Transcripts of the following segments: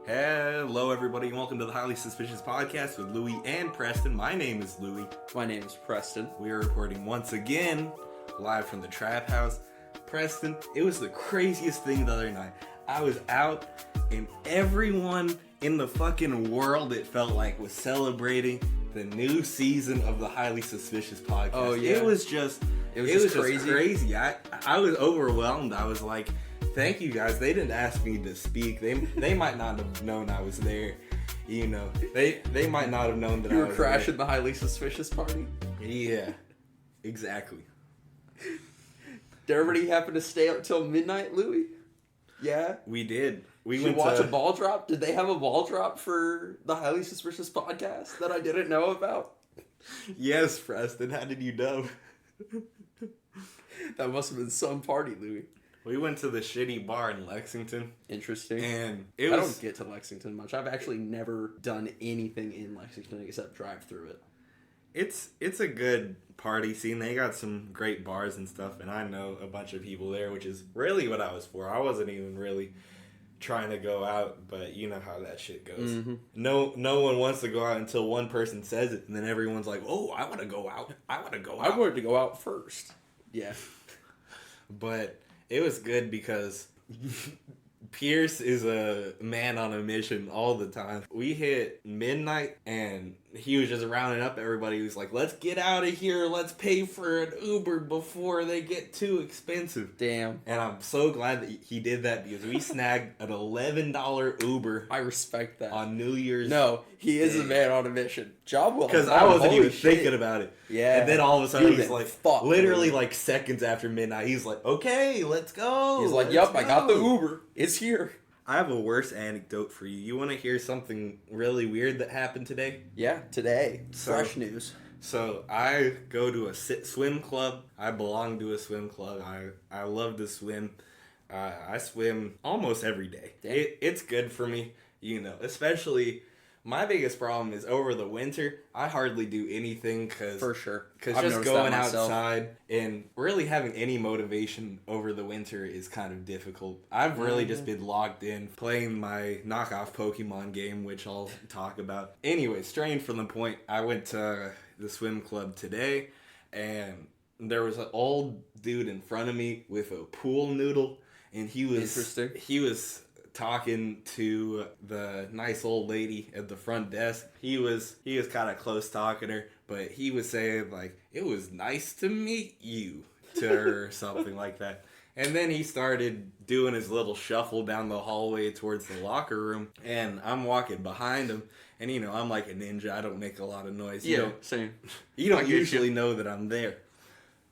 Hello, everybody, and welcome to the Highly Suspicious Podcast with Louie and Preston. My name is Louie. My name is Preston. We are recording once again, live from the Trap House. Preston, it was the craziest thing the other night. I was out, and everyone in the fucking world, it felt like, was celebrating the new season of the Highly Suspicious Podcast. Oh, yeah. It was just crazy. I was overwhelmed. I was like, thank you guys. They didn't ask me to speak. They might not have known I was there. You know, they might not have known that I was there. You were crashing the Highly Suspicious party? Yeah, exactly. Did everybody happen to stay up till midnight, Louie? Yeah? We did. We went to watch a ball drop? Did they have a ball drop for the Highly Suspicious Podcast that I didn't know about? Yes, Preston. How did you know? That must have been some party, Louie. We went to the shitty bar in Lexington. Interesting. And I don't get to Lexington much. I've actually never done anything in Lexington except drive through it. It's a good party scene. They got some great bars and stuff, and I know a bunch of people there, which is really what I was for. I wasn't even really trying to go out, but you know how that shit goes. Mm-hmm. No one wants to go out until one person says it, and then everyone's like, "Oh, I want to go out. I want to go out." I wanted to go out first. Yeah. But it was good because Pierce is a man on a mission all the time. We hit midnight and he was just rounding up everybody. He was like, let's get out of here. Let's pay for an Uber before they get too expensive. Damn. And I'm so glad that he did that because we snagged an $11 Uber. I respect that. On New Year's. No, he is a man on a mission. Job well done. Because I wasn't even thinking about it. Yeah. And then all of a sudden he's like, literally man. like seconds after midnight, he's like, okay, let's go. He's like, yep, I got the Uber. It's here. I have a worse anecdote for you. You want to hear something really weird that happened today? Yeah, today. Fresh news. So I go to a swim club. I belong to a swim club. I love to swim. I swim almost every day. It's good for me, you know, especially... My biggest problem is over the winter, I hardly do anything because just going outside and really having any motivation over the winter is kind of difficult. I've really just been logged in playing my knockoff Pokemon game, which I'll talk about. Anyway, straying from the point, I went to the swim club today and there was an old dude in front of me with a pool noodle and he was talking to the nice old lady at the front desk. He was kind of close talking to her, but he was saying like, it was nice to meet you to her or something like that. And then he started doing his little shuffle down the hallway towards the locker room, and I'm walking behind him, and you know, I'm like a ninja. I don't make a lot of noise. Same. You don't usually know that I'm there.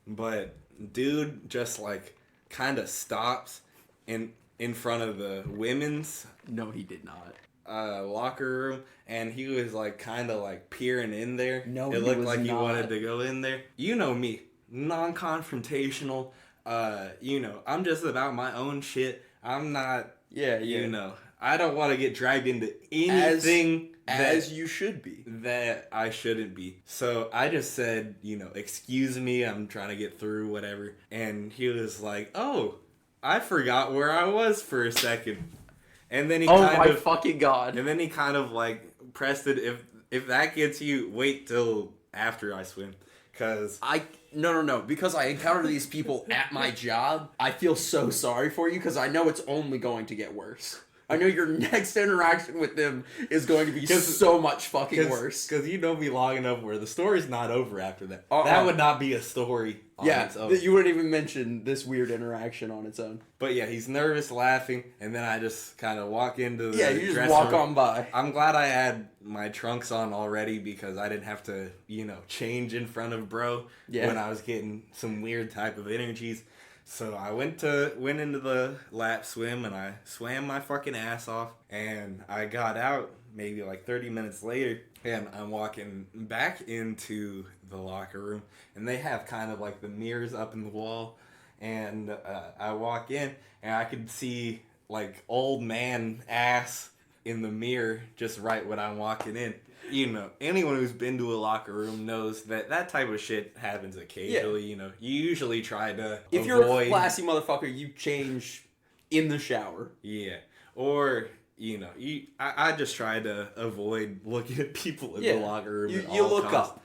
But dude just like kind of stops and in front of the women's he did not locker room, and he was like kind of like peering in there. No, it looked like he wanted to go in there. You know me, non-confrontational. You know, I'm just about my own shit. I'm not. You know, I don't want to get dragged into anything as you should be that I shouldn't be. So I just said, you know, excuse me, I'm trying to get through whatever, and he was like, oh, I forgot where I was for a second. And then he fucking God. And then he kind of like, Preston, if that gets you, wait till after I swim. No. Because I encounter these people at my job, I feel so sorry for you because I know it's only going to get worse. I know your next interaction with them is going to be so much fucking worse. Because you know me long enough where the story's not over after that. That would not be a story on its own. You wouldn't even mention this weird interaction on its own. But yeah, he's nervous, laughing, and then I just kind of walk into the you just walk on by. I'm glad I had my trunks on already because I didn't have to, you know, change in front of bro when I was getting some weird type of energies. So I went into the lap swim and I swam my fucking ass off, and I got out maybe like 30 minutes later and I'm walking back into the locker room and they have kind of like the mirrors up in the wall, and I walk in and I could see like old man ass in the mirror just right when I'm walking in. You know, anyone who's been to a locker room knows that type of shit happens occasionally. You know, you usually try to you're a classy motherfucker, you change in the shower. Yeah. Or I just try to avoid looking at people in the locker room. You look costs. up.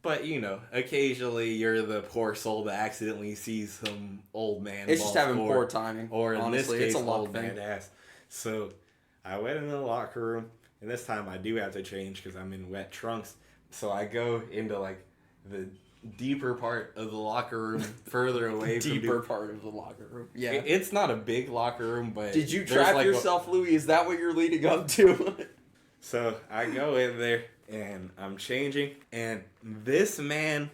But, occasionally you're the poor soul that accidentally sees some old man. It's just having poor timing. Or in honestly, this case, it's a old thing. man ass. So I went in the locker room, and this time I do have to change because I'm in wet trunks. So I go into, like, the deeper part of the locker room, further away from deeper part of the locker room. Yeah. It's not a big locker room, but... Did you trap yourself, Louis? Is that what you're leading up to? So I go in there, and I'm changing, and this man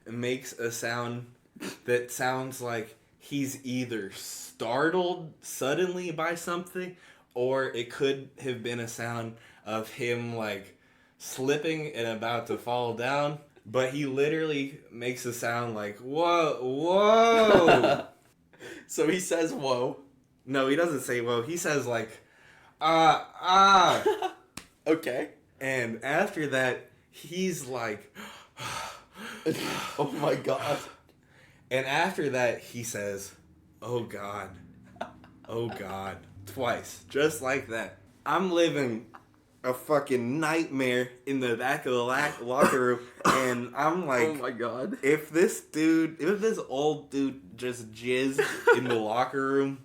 makes a sound that sounds like he's either startled suddenly by something, or it could have been a sound of him, like, slipping and about to fall down. But he literally makes a sound like, whoa, whoa. So he says, whoa. No, he doesn't say whoa. He says, like, Okay. And after that, he's like, oh my God. And after that, he says, oh God, twice, just like that. I'm living a fucking nightmare in the back of the locker room, and I'm like, oh my God. if this old dude just jizzed in the locker room,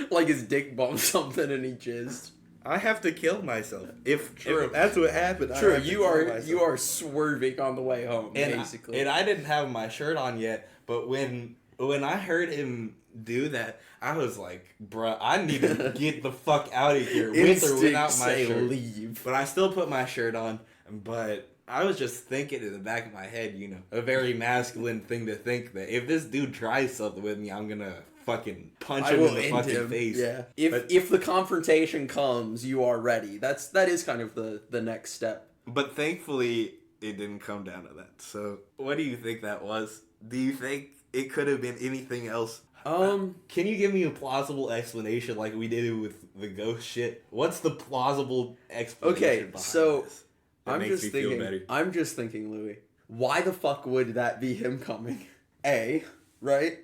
like his dick bumped something and he jizzed. I have to kill myself. If that's what happened, true. You are swerving on the way home, basically. And I didn't have my shirt on yet, but when I heard him do that, I was like, bruh, I need to get the fuck out of here with or without my shirt. Leave. But I still put my shirt on. But I was just thinking in the back of my head, a very masculine thing to think that if this dude tries something with me, I'm gonna fucking punch him in the fucking face. Yeah. If the confrontation comes, you are ready. That is kind of the next step. But thankfully, it didn't come down to that. So, what do you think that was? Do you think it could have been anything else? Can you give me a plausible explanation like we did with the ghost shit? What's the plausible explanation behind this? I'm just thinking, Louis, why the fuck would that be him coming? Right?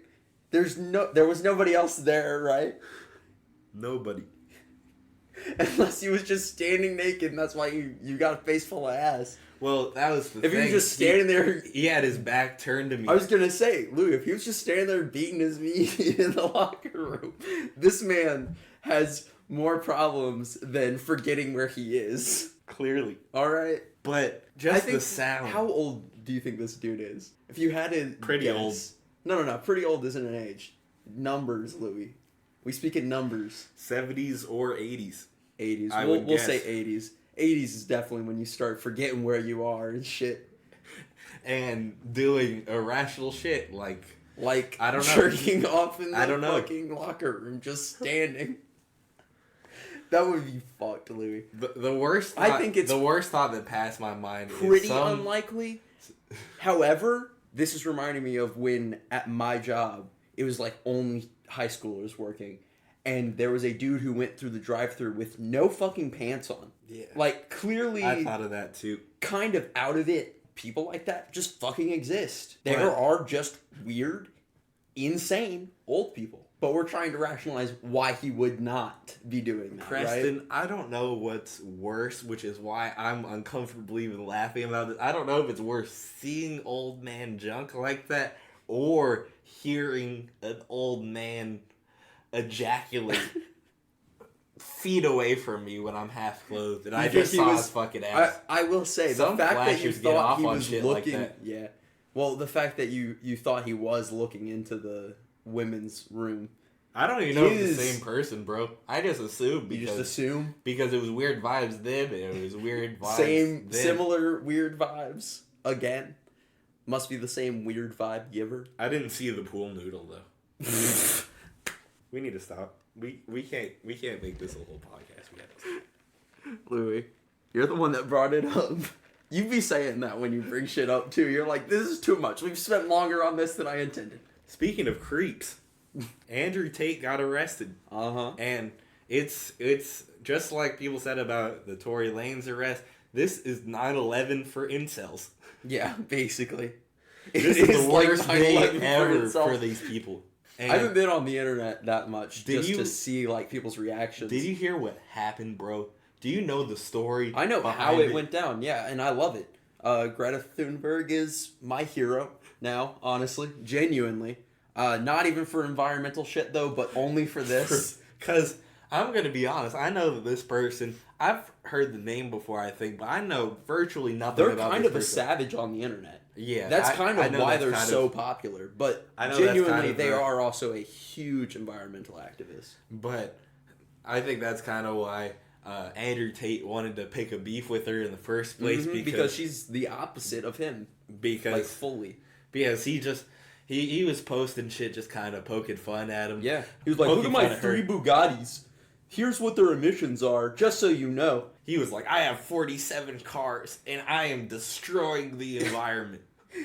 There was nobody else there, right? Nobody. Unless he was just standing naked, and that's why you got a face full of ass. Well, that was the thing. If he was just standing there... He had his back turned to me. I was going to say, Louis, if he was just standing there beating his meat in the locker room, this man has more problems than forgetting where he is. Clearly. All right? But just the sound. How old do you think this dude is? If you had to Pretty guess, old. No. Pretty old isn't an age. Numbers, Louis. We speak in numbers. 70s or 80s. 80s. We'll say 80s. 80s is definitely when you start forgetting where you are and shit. And doing irrational shit like I don't know, jerking off in the fucking locker room, just standing. That would be fucked, Louis. The worst thought, I think it's the worst thought that passed my mind pretty is unlikely. However, this is reminding me of when at my job it was like only high schoolers working. And there was a dude who went through the drive-thru with no fucking pants on. Yeah. Like, clearly... I thought of that, too. Kind of out of it. People like that just fucking exist. There are just weird, insane old people. But we're trying to rationalize why he would not be doing that, Preston, right? I don't know what's worse, which is why I'm uncomfortably even laughing about this. I don't know if it's worse seeing old man junk like that or hearing an old man... ejaculate feet away from me when I'm half clothed, and I just saw his fucking ass. I will say, some the fact that you thought he was looking, like yeah. Well, the fact that you thought he was looking into the women's room. I don't even know if it's the same person, bro. I just assumed because you just assume because it was weird vibes then, and it was weird vibes similar weird vibes again. Must be the same weird vibe giver. I didn't see the pool noodle though. We need to stop. We can't make this a whole podcast. We gotta stop. Louis, you're the one that brought it up. You be saying that when you bring shit up too. You're like, this is too much. We've spent longer on this than I intended. Speaking of creeps, Andrew Tate got arrested. And it's just like people said about the Tory Lanez arrest. This is 9/11 for incels. Yeah, basically. This is the worst day ever for these people. I haven't been on the internet that much to see like people's reactions. Did you hear what happened, bro? Do you know the story? I know how it went down, yeah, and I love it. Greta Thunberg is my hero now, honestly, genuinely. Not even for environmental shit though, but only for this. Because I'm gonna be honest, I know that this person. I've heard the name before, I think, but I know virtually nothing about this person. They're kind of a savage on the internet. Yeah, that's kind of why they're so popular. But genuinely, they are also a huge environmental activist. But I think that's kind of why Andrew Tate wanted to pick a beef with her in the first place, because she's the opposite of him. Like fully. Because he was posting shit just kind of poking fun at him. Yeah. He was like, look at my 3 Bugattis. Here's what their emissions are, just so you know. He was like, I have 47 cars, and I am destroying the environment.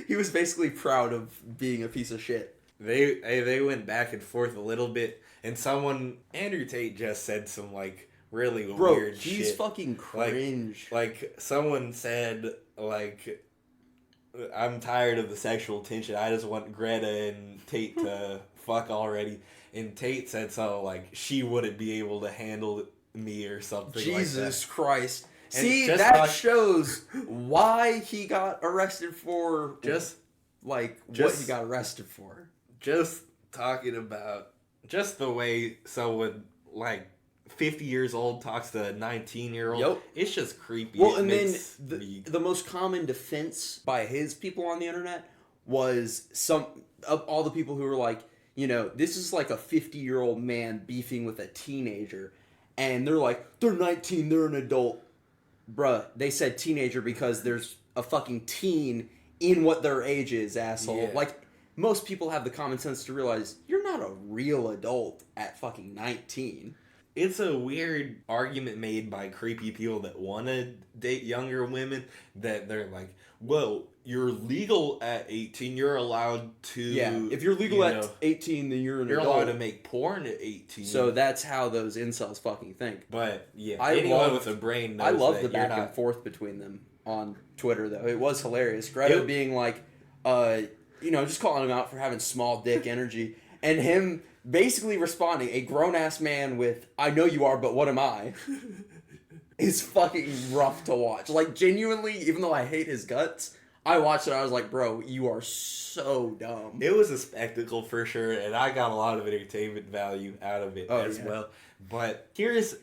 He was basically proud of being a piece of shit. They went back and forth a little bit, and Andrew Tate just said some, like, really weird shit. He's fucking cringe. Like, someone said, like, I'm tired of the sexual tension. I just want Greta and Tate to fuck already. And Tate said something like, she wouldn't be able to handle me or something Jesus like that. Christ. See, that shows why he got arrested for what he got arrested for. Just talking about just the way someone, like, 50 years old talks to a 19-year-old. Yep. It's just creepy. Well, and then the most common defense by his people on the internet was some of all the people who were like, you know, this is like a 50-year-old man beefing with a teenager. And they're like, they're 19, they're an adult. Bruh, they said teenager because there's a fucking teen in what their age is, asshole. Yeah. Like, most people have the common sense to realize you're not a real adult at fucking 19. It's a weird argument made by creepy people that want to date younger women, that they're like, well, you're legal at 18, you're allowed to... Yeah, if you're legal at 18, then you're an adult. You're allowed to make porn at 18. So that's how those incels fucking think. But, yeah, anyone with a brain knows I love that the back and forth between them on Twitter, though. It was hilarious. Greta being like, just calling him out for having small dick energy, and him basically responding, a grown-ass man with, I know you are, but what am I? Is fucking rough to watch. Like, genuinely, even though I hate his guts, I watched it, I was like, bro, you are so dumb. It was a spectacle for sure, and I got a lot of entertainment value out of it as well. But here's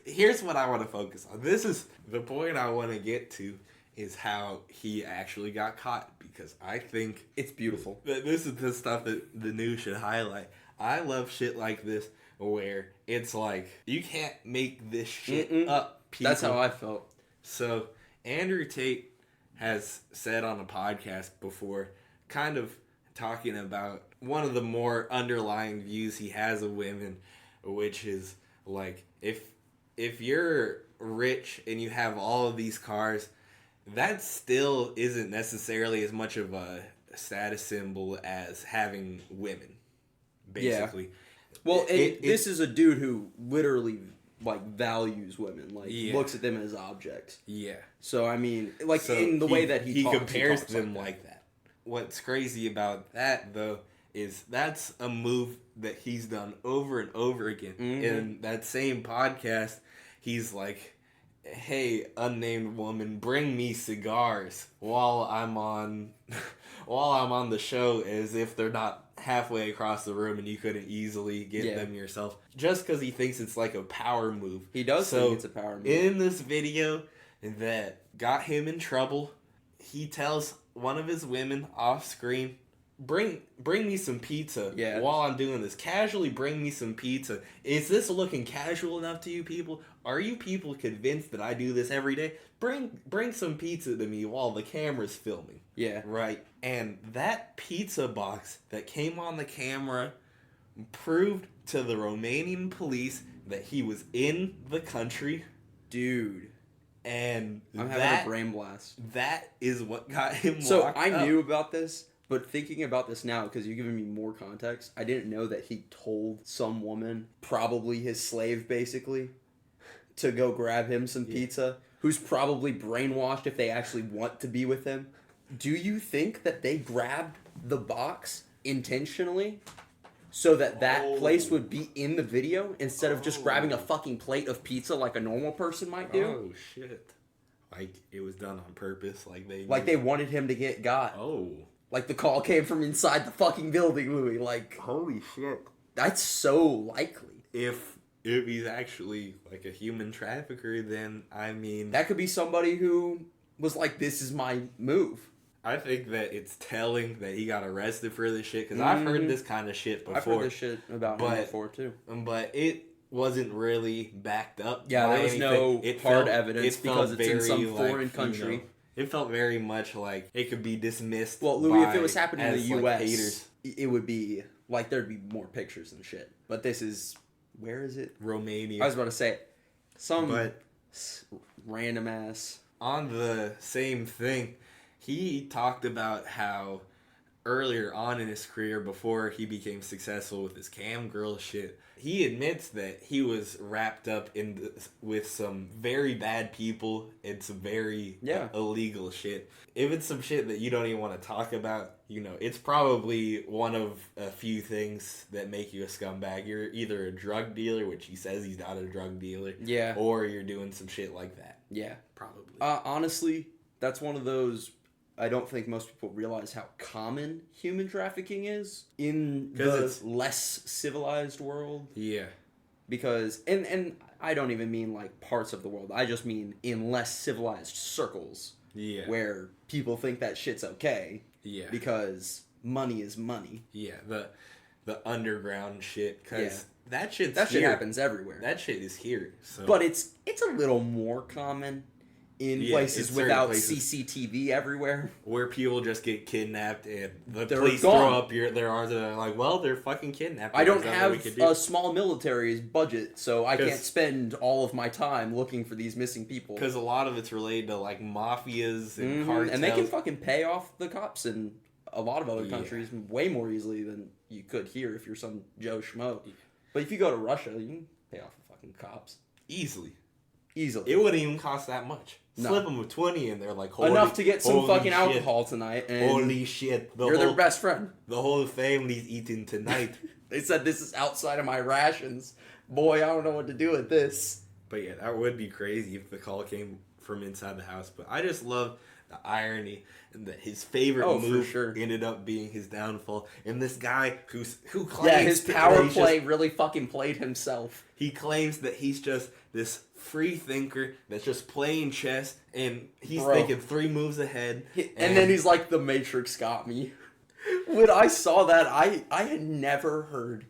what I want to focus on. This is the point I want to get to, is how he actually got caught, because I think it's beautiful. This is the stuff that the news should highlight. I love shit like this, where it's like, you can't make this shit up, people. That's how I felt. So, Andrew Tate has said on a podcast before, kind of talking about one of the more underlying views he has of women, which is, like, if you're rich and you have all of these cars, that still isn't necessarily as much of a status symbol as having women. Basically. Yeah. Well, this is a dude who literally, like, values women, like, looks at them as objects. Yeah. So, I mean, like, in the way that he talks, compares them like that. What's crazy about that, though, is that's a move that he's done over and over again. Mm-hmm. In that same podcast, he's like, hey, unnamed woman, bring me cigars while I'm on the show, as if they're not halfway across the room and you couldn't easily get them yourself. Just because he thinks it's like a power move. He does think it's a power move. In this video that got him in trouble, he tells one of his women off screen, bring me some pizza while I'm doing this. Casually bring me some pizza. Is this looking casual enough to you people? Are you people convinced that I do this every day? Bring some pizza to me while the camera's filming. Yeah. Right. And that pizza box that came on the camera proved to the Romanian police that he was in the country. Dude. And I'm having a brain blast. That is what got him locked up. So I knew about this, but thinking about this now, because you're giving me more context, I didn't know that he told some woman, probably his slave basically, to go grab him some pizza, who's probably brainwashed if they actually want to be with him. Do you think that they grabbed the box intentionally so that place would be in the video instead of just grabbing a fucking plate of pizza like a normal person might do. Oh shit! Like it was done on purpose. They wanted him to get got. Oh. Like the call came from inside the fucking building, Louis. Like holy shit! That's so likely. If he's actually like a human trafficker, then I mean that could be somebody who was like, "This is my move." I think that it's telling that he got arrested for this shit because I've heard this kind of shit before. I've heard this shit about him before too. But it wasn't really backed up. Yeah, there was no hard evidence because it's in some foreign country. You know, it felt very much like it could be dismissed. Well, Louis, if it was happening in the U.S., it would be like thered be more pictures and shit. But this is, where is it? Romania. I was about to say random ass. On the same thing, he talked about how earlier on in his career, before he became successful with his cam girl shit, he admits that he was wrapped up with some very bad people and some very illegal shit. If it's some shit that you don't even want to talk about, you know, it's probably one of a few things that make you a scumbag. You're either a drug dealer, which he says he's not a drug dealer, or you're doing some shit like that. Yeah. Probably. Honestly, that's one of those... I don't think most people realize how common human trafficking is in the less civilized world. Yeah. Because, and I don't even mean like parts of the world. I just mean in less civilized circles. Yeah. Where people think that shit's okay. Yeah. Because money is money. Yeah. The underground shit. Because that shit happens everywhere. That shit is here. So. But it's a little more common in places without CCTV everywhere. Where people just get kidnapped and the police throw up their arms and they're like, well, they're fucking kidnapped. I don't have a small military's budget, so I can't spend all of my time looking for these missing people. Because a lot of it's related to like mafias and cartels. And they can fucking pay off the cops in a lot of other countries way more easily than you could here if you're some Joe Schmo. Yeah. But if you go to Russia, you can pay off the fucking cops. Easily. It wouldn't even cost that much. No. Slip them with 20 and they're like, enough to get some fucking alcohol tonight. And holy shit. You're their best friend. The whole family's eating tonight. They said this is outside of my rations. Boy, I don't know what to do with this. But yeah, that would be crazy if the call came from inside the house. But I just love the irony and that his favorite move ended up being his downfall. And this guy who claims his power play really fucking played himself. He claims that he's just this free thinker that's just playing chess and he's thinking 3 moves ahead. And then he's like, the Matrix got me. When I saw that, I had never heard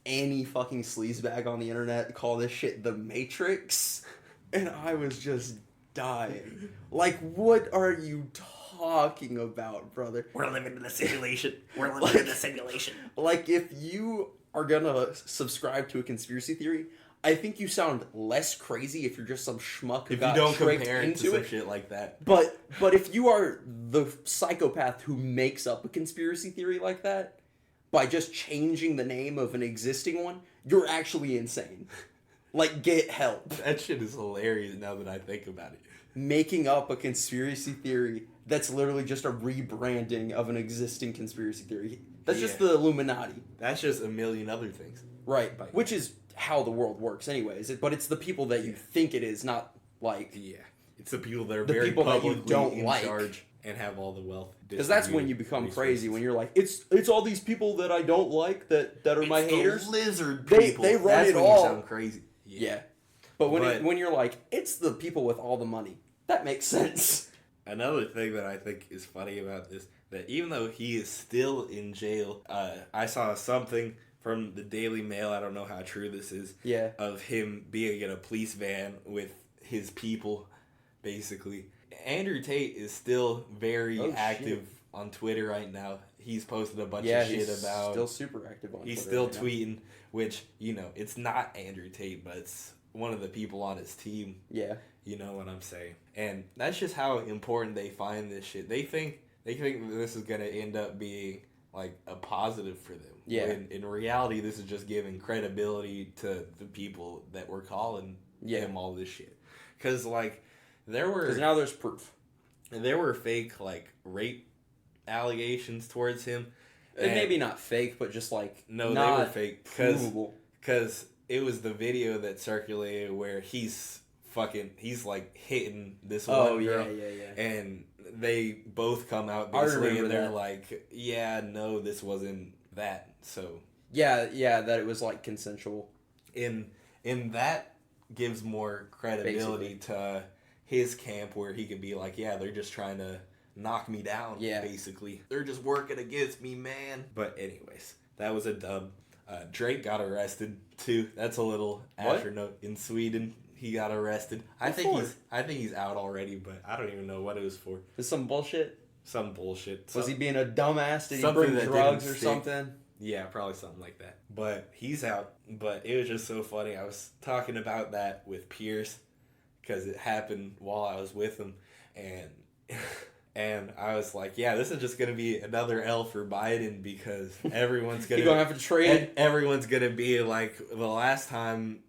any fucking sleazebag on the internet call this shit the Matrix. And I was just dying. Like, what are you talking about, brother? We're living in a simulation. We're living in a simulation. Like, if you are gonna subscribe to a conspiracy theory, I think you sound less crazy if you're just some schmuck who got tricked into it. Shit like that. But if you are the psychopath who makes up a conspiracy theory like that by just changing the name of an existing one, you're actually insane. Like, get help. That shit is hilarious now that I think about it. Making up a conspiracy theory that's literally just a rebranding of an existing conspiracy theory. That's just the Illuminati. That's just a million other things. Right. Which is how the world works anyways. But it's the people that you think it is, not like... Yeah. It's the people that are very publicly in charge and have all the wealth. Because that's when you become crazy, when you're like, it's all these people that I don't like that are my haters. The lizard people. They run that's it when all. You sound crazy. Yeah. But when you're like, it's the people with all the money, that makes sense. Another thing that I think is funny about this, that even though he is still in jail, I saw something from the Daily Mail, I don't know how true this is, of him being in a police van with his people, basically. Andrew Tate is still very active on Twitter right now. He's posted a bunch of shit about... still super active on Twitter. He's still tweeting, which, you know, it's not Andrew Tate, but it's one of the people on his team. Yeah. You know what I'm saying? And that's just how important they find this shit. They think that this is going to end up being, like, a positive for them. Yeah. When in reality, this is just giving credibility to the people that were calling him all this shit. Because, like, because now there's proof. There were fake, like, rape allegations towards him. And maybe not fake, but just like no, not they were fake because it was the video that circulated where he's like hitting this one girl, and they both come out basically and they're like, yeah, no, this wasn't that. So yeah, that it was like consensual. In that gives more credibility to his camp where he could be like, yeah, they're just trying to knock me down. Yeah, basically, they're just working against me, man. But anyways, that was a dub. Drake got arrested too. That's a little astronaut in Sweden. He got arrested. I think he's out already, but I don't even know what it was for. Is some bullshit? Some bullshit. Was he being a dumbass? Did he bring drugs or something? Yeah, probably something like that. But he's out. But it was just so funny. I was talking about that with Pierce because it happened while I was with him, and I was like, yeah, this is just going to be another L for Biden because everyone's going to have to trade. Everyone's going to be like, the last time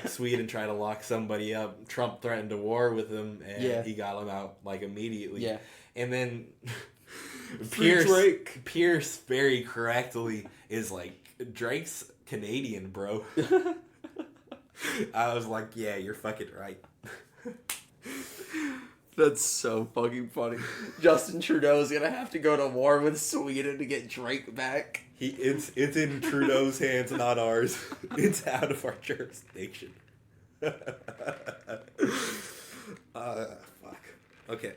Sweden tried to lock somebody up, Trump threatened a war with him, and he got him out like immediately. Yeah. And then Pierce very correctly is like, Drake's Canadian, bro. I was like, yeah, you're fucking right. That's so fucking funny. Justin Trudeau's gonna have to go to war with Sweden to get Drake back. It's in Trudeau's hands, not ours. It's out of our jurisdiction. Fuck. Okay.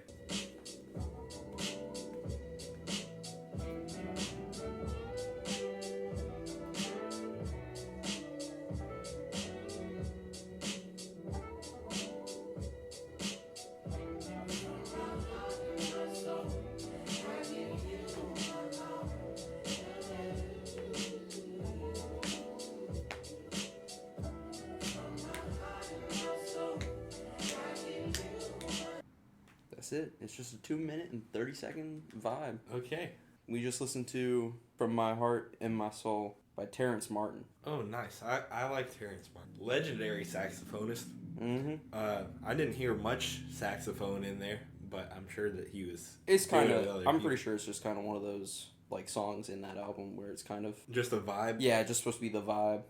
It. It's just a 2-minute and 30-second vibe. Okay. We just listened to From My Heart and My Soul by Terrance Martin. Oh, nice. I like Terrance Martin. Legendary saxophonist. Mm-hmm. I didn't hear much saxophone in there, but I'm sure that he was... It's kind of... I'm pretty sure it's just kind of one of those like songs in that album where it's kind of... Just a vibe? Yeah, just supposed to be the vibe.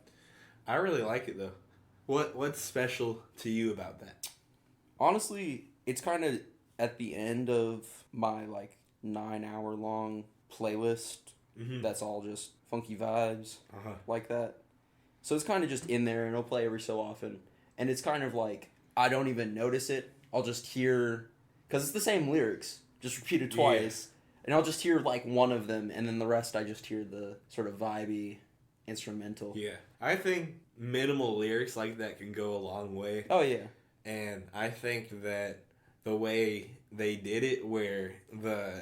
I really like it, though. What's special to you about that? Honestly, it's kind of... at the end of my like 9-hour long playlist, that's all just funky vibes like that. So it's kind of just in there and it'll play every so often. And it's kind of like, I don't even notice it. I'll just hear, because it's the same lyrics, just repeated twice. Yeah. And I'll just hear like one of them and then the rest I just hear the sort of vibey instrumental. Yeah. I think minimal lyrics like that can go a long way. Oh yeah. And I think that the way they did it, where the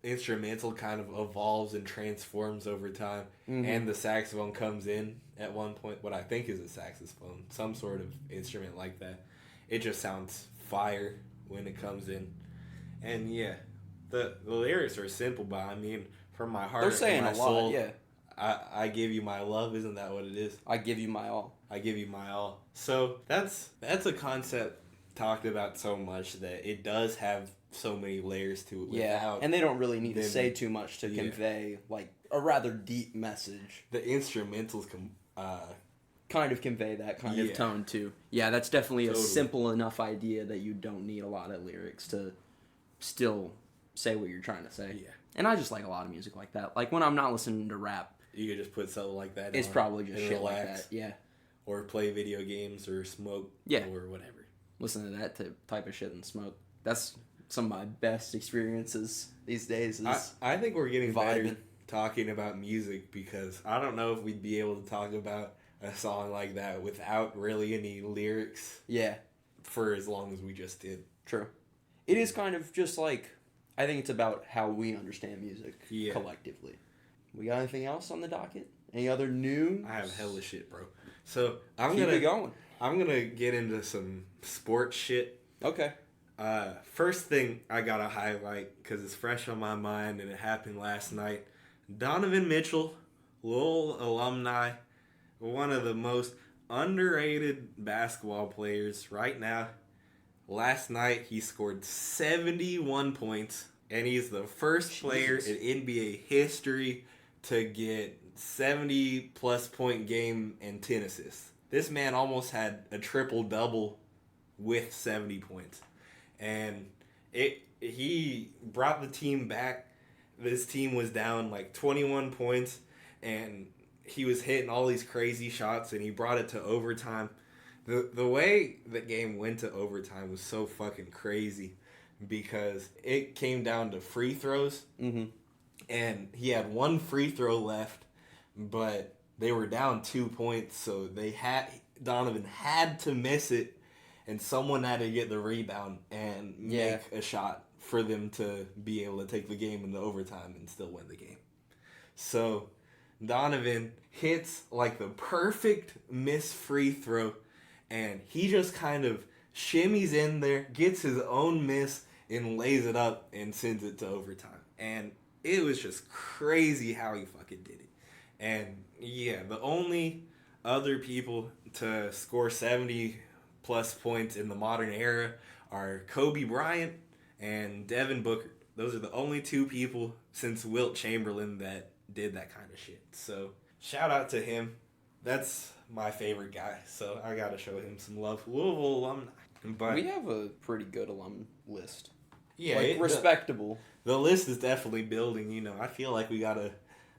instrumental kind of evolves and transforms over time, and the saxophone comes in at one point, what I think is a saxophone, some sort of instrument like that, it just sounds fire when it comes in. And yeah, the lyrics are simple, but I mean, from my heart, they're saying my a soul, lot, yeah. I give you my love, isn't that what it is? I give you my all. I give you my all. So that's a concept talked about so much that it does have so many layers to it. Yeah, and they don't really need to say too much to convey like a rather deep message. The instrumentals kind of convey that kind of tone too. Yeah, that's definitely a simple enough idea that you don't need a lot of lyrics to still say what you're trying to say. Yeah. And I just like a lot of music like that. Like when I'm not listening to rap, you could just put something like that it's probably just shit relax, like that. Yeah. Or play video games or smoke or whatever. Listen to that type of shit and smoke. That's some of my best experiences these days. I think we're getting better talking about music because I don't know if we'd be able to talk about a song like that without really any lyrics. Yeah. For as long as we just did. True. It is kind of just like, I think it's about how we understand music collectively. We got anything else on the docket? Any other news? I have hella shit, bro. So I'm gonna get into some sports shit. Okay. First thing I gotta highlight because it's fresh on my mind and it happened last night. Donovan Mitchell, Lowell alumni, one of the most underrated basketball players right now. Last night he scored 71 points and he's the first player in NBA history to get 70-plus point game and 10 assists. This man almost had a triple-double with 70 points. And he brought the team back. This team was down like 21 points, and he was hitting all these crazy shots, and he brought it to overtime. The way the game went to overtime was so fucking crazy because it came down to free throws, and he had one free throw left, but they were down 2 points, so Donovan had to miss it, and someone had to get the rebound and make a shot for them to be able to take the game into overtime and still win the game. So Donovan hits like the perfect miss free throw, and he just kind of shimmies in there, gets his own miss, and lays it up and sends it to overtime. And it was just crazy how he fucking did it. And yeah, the only other people to score 70-plus points in the modern era are Kobe Bryant and Devin Booker. Those are the only two people since Wilt Chamberlain that did that kind of shit. So shout out to him. That's my favorite guy, so I gotta show him some love. Louisville alumni. But we have a pretty good alum list. Yeah, like respectable. The list is definitely building. You know, I feel like we got a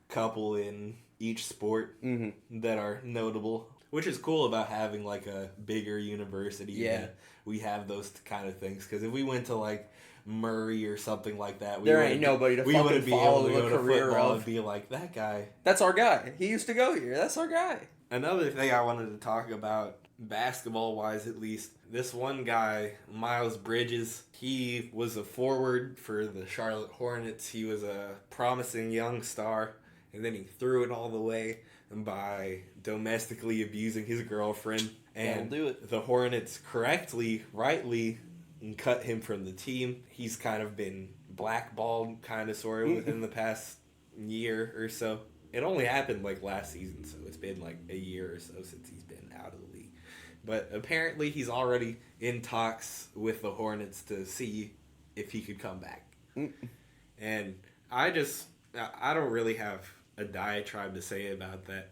couple in each sport that are notable, which is cool about having like a bigger university. Yeah, we have those kind of things, because if we went to like Murray or something like that, there ain't nobody to fucking follow the career of. And be like, that guy. That's our guy. He used to go here. That's our guy. Another thing I wanted to talk about, basketball-wise at least, this one guy, Miles Bridges, he was a forward for the Charlotte Hornets. He was a promising young star, and then he threw it all the way by domestically abusing his girlfriend. And do it. The Hornets rightly cut him from the team. He's kind of been blackballed, kind of, sort of, within the past year or so. It only happened like last season, so it's been like a year or so since he's been out of the league. But apparently he's already in talks with the Hornets to see if he could come back. And I don't really have a diatribe to say about that.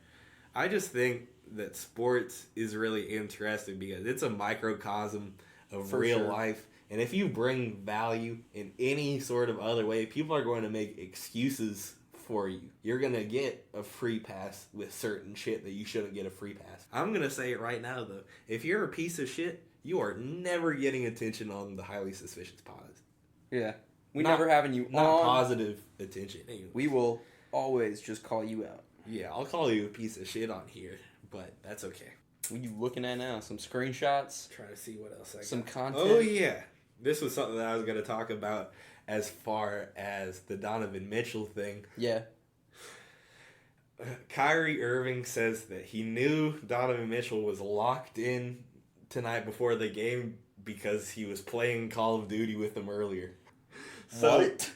I just think that sports is really interesting because it's a microcosm of real life. And if you bring value in any sort of other way, people are going to make excuses for you. You're going to get a free pass with certain shit that you shouldn't get a free pass. I'm going to say it right now, though. If you're a piece of shit, you are never getting attention on the Highly Suspicious Pods. Yeah. We never having you not on. Positive attention. Anyway. We will always just call you out. Yeah, I'll call you a piece of shit on here, but that's okay. What are you looking at now? Some screenshots? Trying to see what else I got. Some content? Oh, yeah. This was something that I was going to talk about as far as the Donovan Mitchell thing. Yeah. Kyrie Irving says that he knew Donovan Mitchell was locked in tonight before the game because he was playing Call of Duty with him earlier. So, what?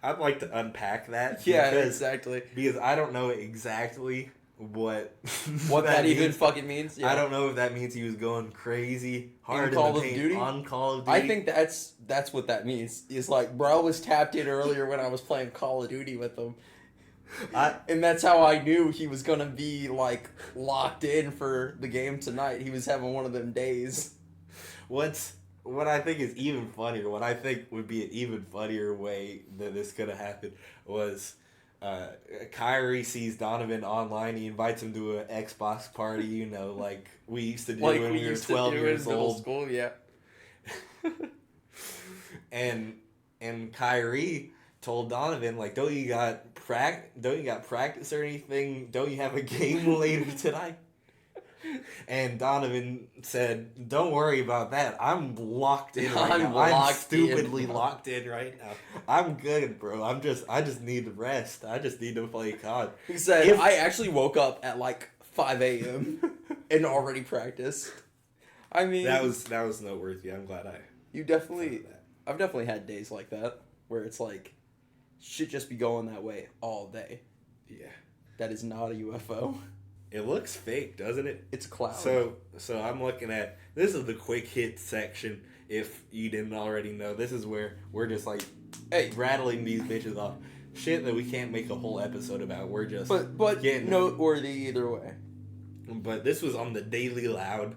I'd like to unpack that. Yeah, exactly. Because I don't know exactly what that even fucking means. Yeah. I don't know if that means he was going crazy hard in Call of Duty? on Call of Duty. I think that's what that means. Is like, bro was tapped in earlier when I was playing Call of Duty with him. And that's how I knew he was gonna be like locked in for the game tonight. He was having one of them days. What I think is even funnier, what I think would be an even funnier way that this could have happened was Kyrie sees Donovan online. He invites him to an Xbox party, you know, like we used to do when we were 12 years old. School, yeah. And Kyrie told Donovan, like, don't you got practice or anything? Don't you have a game later tonight? And Donovan said, don't worry about that. I'm locked in right now. I'm stupidly locked in right now. I'm good, bro. I just need to rest. I just need to play COD. He said, I actually woke up at like 5 a.m. and already practiced. I mean, that was noteworthy. I'm glad I've definitely had days like that where it's like, should just be going that way all day. Yeah. That is not a UFO. It looks fake, doesn't it? It's a cloud. So I'm looking at, this is the quick hit section, if you didn't already know. This is where we're just like, rattling these bitches off. shit that we can't make a whole episode about. We're just but getting noteworthy either way. But this was on the Daily Loud.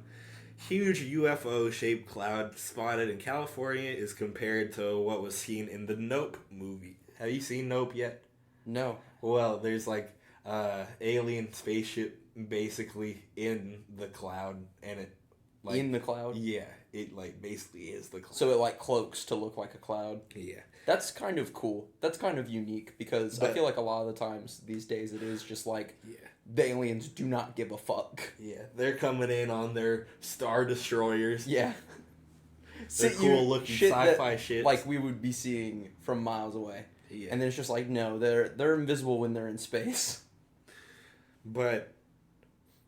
Huge UFO-shaped cloud spotted in California is compared to what was seen in the Nope movie. Have you seen Nope yet? No. Well, there's like alien spaceship basically in the cloud, and it like In the cloud? Yeah, it like basically is the cloud. So it like cloaks to look like a cloud. Yeah. That's kind of cool. That's kind of unique because I feel like a lot of the times these days it is just like the aliens do not give a fuck. Yeah, they're coming in on their Star Destroyers. Yeah. They're cool looking sci-fi shit. Like we would be seeing from miles away. Yeah. And then it's just like, no, they're invisible when they're in space. But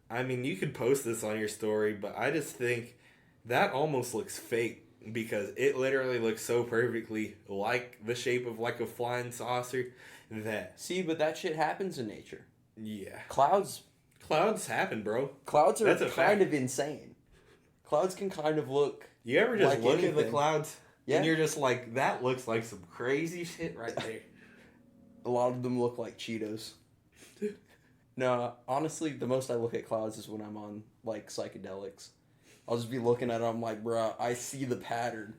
I mean, you could post this on your story, but I just think that almost looks fake because it literally looks so perfectly like the shape of like a flying saucer that... See, but that shit happens in nature. Yeah. Clouds happen, bro. Clouds are That's a kind fact. of insane. Clouds can kind of look... You ever just like look at the anything. clouds Yeah. and you're just like, that looks like some crazy shit right there. A lot of them look like Cheetos. No, honestly, the most I look at clouds is when I'm on, like, psychedelics. I'll just be looking at them, I'm like, bruh, I see the pattern.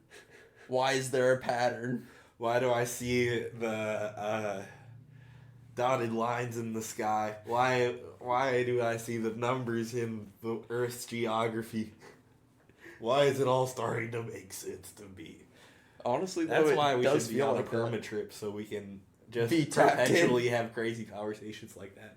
Why is there a pattern? Why do I see the dotted lines in the sky? Why do I see the numbers in the Earth's geography? Why is it all starting to make sense to me? Honestly, though, That's it why we does should be feel on a like that. perma trip so we can just Be tapped in. perpetually have crazy conversations like that.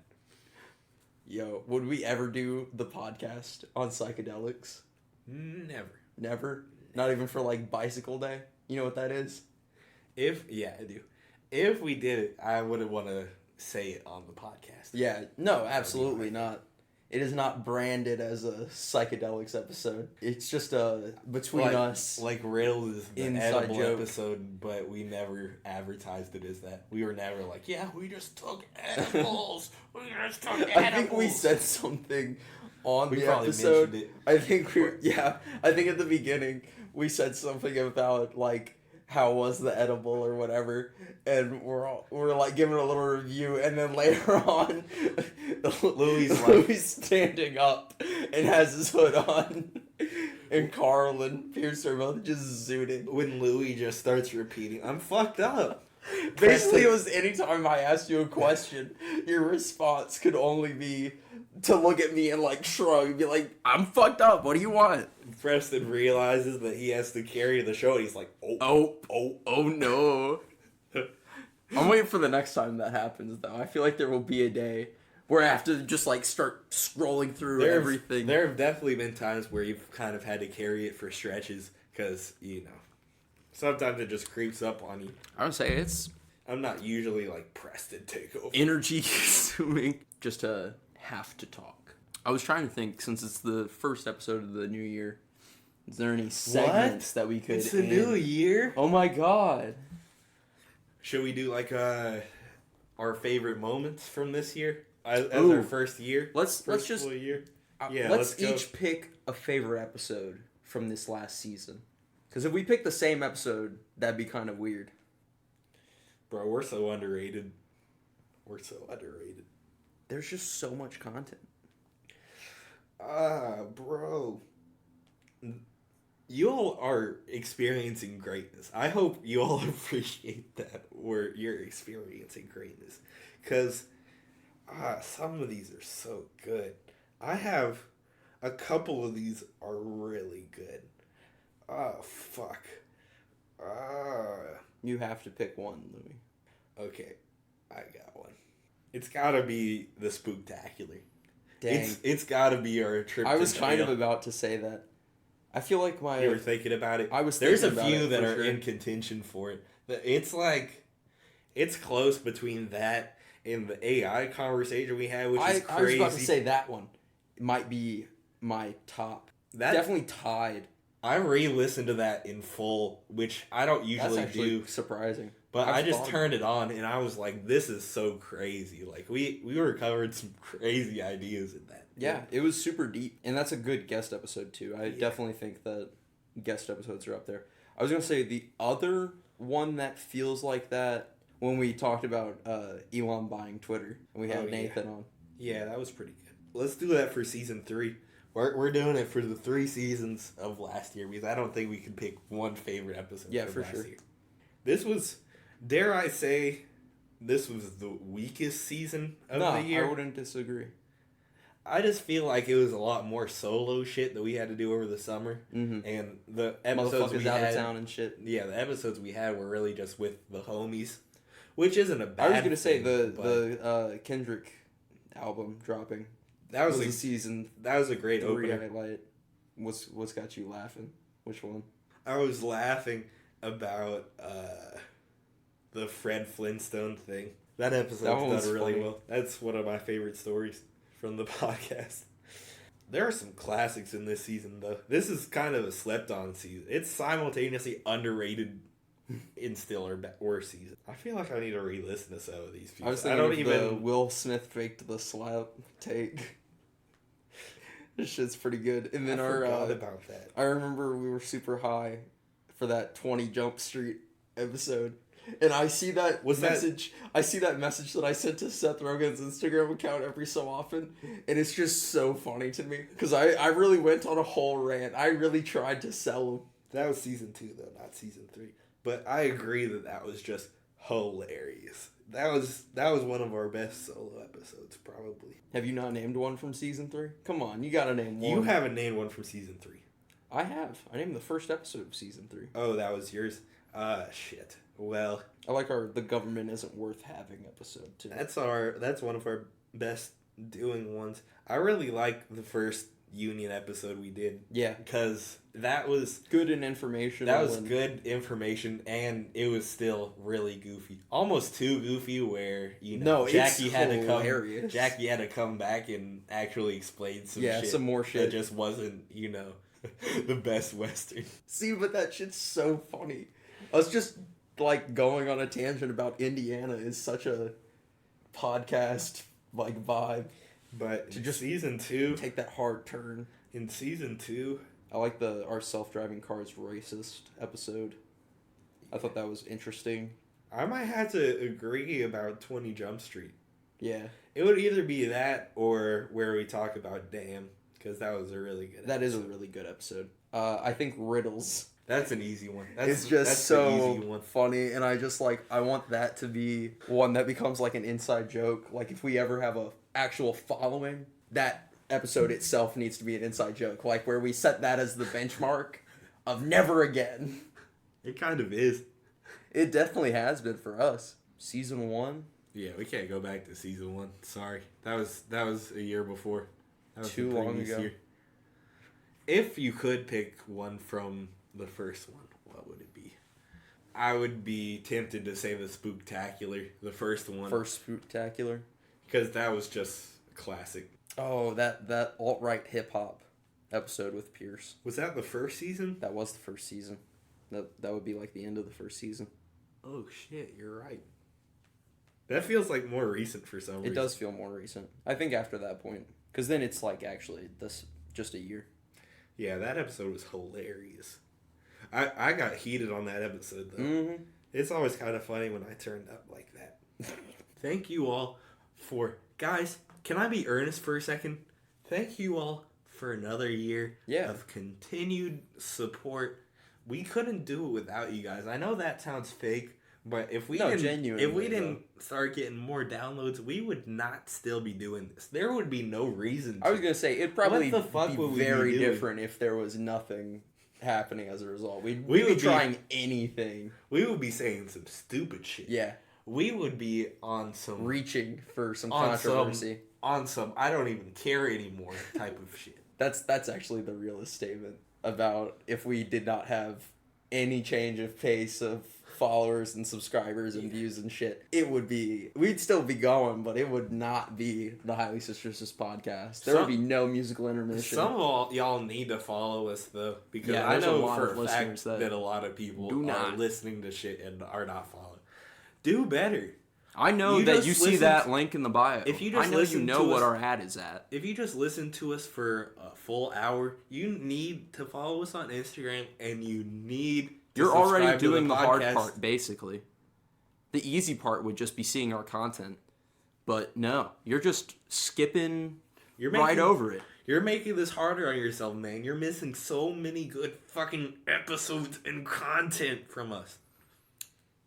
Yo, would we ever do the podcast on psychedelics? Never. Never? Not even for, like, bicycle day? You know what that is? Yeah, I do. If we did it, I wouldn't want to say it on the podcast. Yeah, no, absolutely not. It is not branded as a psychedelics episode. It's just between us. Like Riddle is the Inside edible joke. episode, but we never advertised it as that. We were never like, yeah, we just took edibles. We just took edibles. I think we said something on We the probably episode. mentioned it. I think at the beginning we said something about like how was the edible or whatever, and we're like giving a little review, and then later on, Louis standing up and has his hood on, and Carl and Pierce are both just zooted. When Louis just starts repeating, I'm fucked up. Basically, it was anytime I asked you a question, your response could only be to look at me and like shrug and be like, I'm fucked up, what do you want? Preston realizes that he has to carry the show, and he's like, Oh no. I'm waiting for the next time that happens, though. I feel like there will be a day where I have to just like start scrolling through everything. There have definitely been times where you've kind of had to carry it for stretches, because, you know, sometimes it just creeps up on you. I would say it's I'm not usually like Preston take over. energy consuming just to have to talk. I was trying to think, since it's the first episode of the new year, is there any segments that we could It's a new year. Oh my god. Should we do like our favorite moments from this year as Ooh. our first year? Let's First just full year. let's go. each pick a favorite episode from this last season. Because if we pick the same episode, that'd be kind of weird. Bro, we're so underrated. We're so underrated. There's just so much content. Bro. You all are experiencing greatness. I hope you all appreciate that where you're experiencing greatness. Because some of these are so good. I have a couple of these are really good. Oh, fuck. You have to pick one, Louis. Okay, I got one. It's gotta be the Spooktacular. Dang. It's gotta be our trip. I was to kind jail. of about to say that. I feel like You were thinking about it. I was There's a thinking about few it, that for are sure. in contention for it. It's like, it's close between that and the AI conversation we had, which is crazy. I was about to say that one might be my top. That Definitely tied. I re-listened to that in full, which I don't That's usually actually do. surprising. But I've I just thought- turned it on and I was like, this is so crazy. Like, we recovered some crazy ideas in that. Yeah, it was super deep. And that's a good guest episode, too. I Yeah. definitely think that guest episodes are up there. I was going to say the other one that feels like that, when we talked about Elon buying Twitter. And we had Nathan on. Yeah, that was pretty good. Let's do that for season 3. We're doing it for the 3 seasons of last year because I don't think we can pick one favorite episode for last year. This was, dare I say, this was the weakest season of the year. I wouldn't disagree. I just feel like it was a lot more solo shit that we had to do over the summer. Mm-hmm. And the episodes we out had, of town and shit. Yeah, the episodes we had were really just with the homies, which isn't a bad I was going to say thing, the Kendrick album dropping. That was a season. That was a great 3 opener. highlight. What's got you laughing? Which one? I was laughing about the Fred Flintstone thing. That episode's done really well. That's one of my favorite stories from the podcast. There are some classics in this season, though. This is kind of a slept-on season. It's simultaneously underrated in still or worse season. I feel like I need to re-listen to some of these people. I was thinking the Will Smith faked the slap take. This shit's pretty good. And then I forgot about that. I remember we were super high for that 20 Jump Street episode. And I see that message that I sent to Seth Rogen's Instagram account every so often, and it's just so funny to me because I really went on a whole rant. I really tried to sell him. That was season 2 though, not season 3. But I agree that was just hilarious. That was one of our best solo episodes, probably. Have you not named one from season 3? Come on, you gotta name one. You haven't named one from season 3. I have. I named the first episode of season 3. Oh, that was yours. Shit. Well, I like the government isn't worth having episode 2. That's one of our best doing ones. I really like the first Union episode we did. Yeah, because that was good in information. That was good information, and it was still really goofy, almost too goofy. Where Jackie had to come back and actually explain some more shit that just wasn't the best Western. See, but that shit's so funny. I was just going on a tangent about Indiana is such a podcast vibe. But to just season 2 take that hard turn. In season 2, I like our self-driving cars racist episode. I thought that was interesting. I might have to agree about 20 Jump Street. Yeah. It would either be that or where we talk about Damn, because that was a really good episode. That is a really good episode. I think Riddles. That's an easy one. It's just so funny, and I want that to be one that becomes an inside joke. If we ever have a actual following, that episode itself needs to be an inside joke. Where we set that as the benchmark of never again. It kind of is. It definitely has been for us. Season 1. Yeah, we can't go back to season 1. Sorry, that was a year before. That was too long ago. Year. If you could pick one from the first one, what would it be? I would be tempted to say the Spooktacular, the first one. First Spooktacular? Because that was just classic. Oh, that alt-right hip-hop episode with Pierce. Was that the first season? That was the first season. That would be the end of the first season. Oh, shit, you're right. That feels more recent for some reason. It does feel more recent. I think after that point. Because then it's actually just a year. Yeah, that episode was hilarious. I got heated on that episode, though. Mm-hmm. It's always kind of funny when I turned up like that. Thank you all for... Guys, can I be earnest for a second? Thank you all for another year of continued support. We couldn't do it without you guys. I know that sounds fake, but if we didn't start getting more downloads, we would not still be doing this. There would be no reason to. I was going to say, it'd probably be very different if there was nothing happening as a result. We'd be trying anything. We would be saying some stupid shit. Yeah. We would be on some... reaching for some controversy. On some I don't even care anymore type of shit. That's actually the realest statement about if we did not have any change of pace of followers and subscribers and views and shit, we'd still be going, but it would not be the Highly Suspicious podcast. There would be no musical intermission. Some of y'all need to follow us though, because I know for a fact that a lot of people are listening to shit and are not following. Do better. I know that you see that link in the bio. If you just what our ad is at. If you just listen to us for a full hour, you need to follow us on Instagram, and you need to You're already doing the hard part, basically. The easy part would just be seeing our content. But no, you're just skipping right over it. You're making this harder on yourself, man. You're missing so many good fucking episodes and content from us.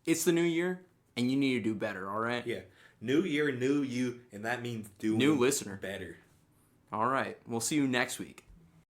It's the new year, and you need to do better, all right? Yeah. New year, new you, and that means doing new listener better. All right. We'll see you next week.